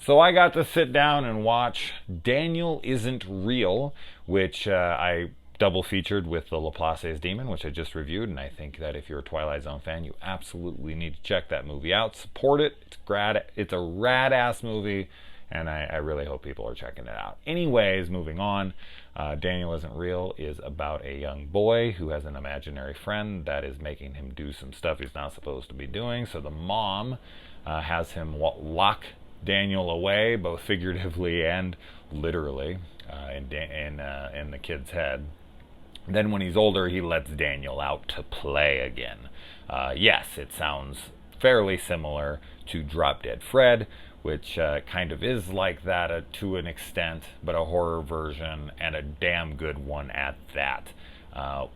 So I got to sit down and watch Daniel Isn't Real, which I double featured with the Laplace's Demon, which I just reviewed, and I think that if you're a Twilight Zone fan, you absolutely need to check that movie out. Support it. It's a rad-ass movie, and I really hope people are checking it out. Anyways, moving on. Daniel Isn't Real is about a young boy who has an imaginary friend that is making him do some stuff he's not supposed to be doing. So the mom has him lock Daniel away, both figuratively and literally, in the kid's head. Then when he's older, he lets Daniel out to play again. Yes, it sounds fairly similar to Drop Dead Fred, which kind of is like that to an extent, but a horror version, and a damn good one at that.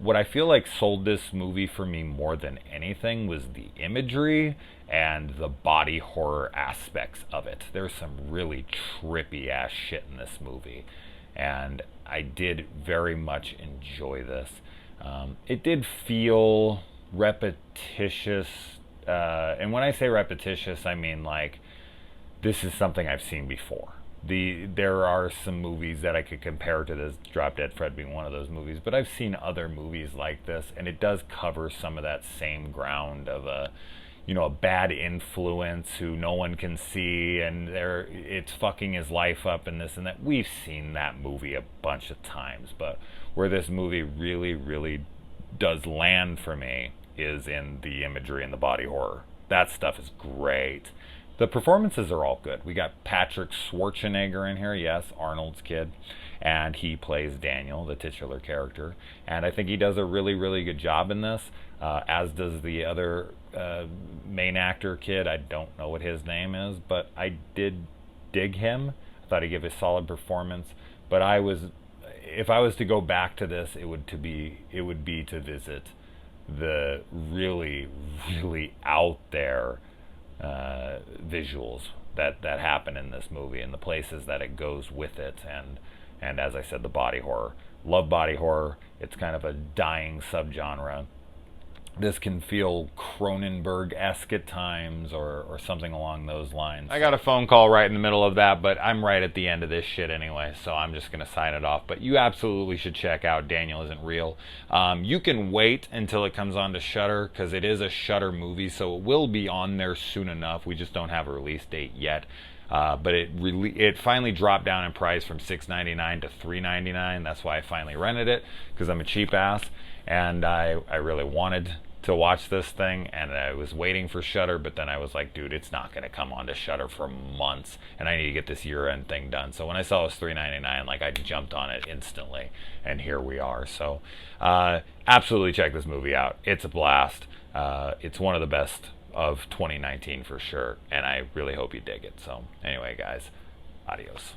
What I feel like sold this movie for me more than anything was the imagery and the body horror aspects of it. There's some really trippy ass shit in this movie, and I did very much enjoy this. It did feel repetitious, and when I say repetitious, I mean like this is something I've seen before. There are some movies that I could compare to this, Drop Dead Fred being one of those movies, but I've seen other movies like this, and it does cover some of that same ground of a bad influence who no one can see, and it's fucking his life up and this and that. We've seen that movie a bunch of times, but where this movie really, really does land for me is in the imagery and the body horror. That stuff is great. The performances are all good. We got Patrick Schwarzenegger in here, yes, Arnold's kid, and he plays Daniel, the titular character, and I think he does a really, really good job in this, as does the other main actor kid. I don't know what his name is, but I did dig him. I thought he gave a solid performance, but if I was to go back to this, it would be to visit the really, really out there visuals that happen in this movie and the places that it goes with it, and as I said, the body horror. Love body horror. It's kind of a dying subgenre. This can feel Cronenberg-esque at times, or something along those lines. I got a phone call right in the middle of that, but I'm right at the end of this shit anyway, so I'm just going to sign it off. But you absolutely should check out Daniel Isn't Real. You can wait until it comes on to Shudder, because it is a Shudder movie, so it will be on there soon enough. We just don't have a release date yet. But it finally dropped down in price from $6.99 to $3.99. That's why I finally rented it, because I'm a cheap ass, and I really wanted to watch this thing, and I was waiting for Shudder, but then I was like, dude, it's not going to come on to Shudder for months, and I need to get this year-end thing done. So when I saw it was $3.99, like, I jumped on it instantly, and here we are. So absolutely check this movie out. It's a blast. It's one of the best of 2019 for sure, and I really hope you dig it. So anyway, guys, adios.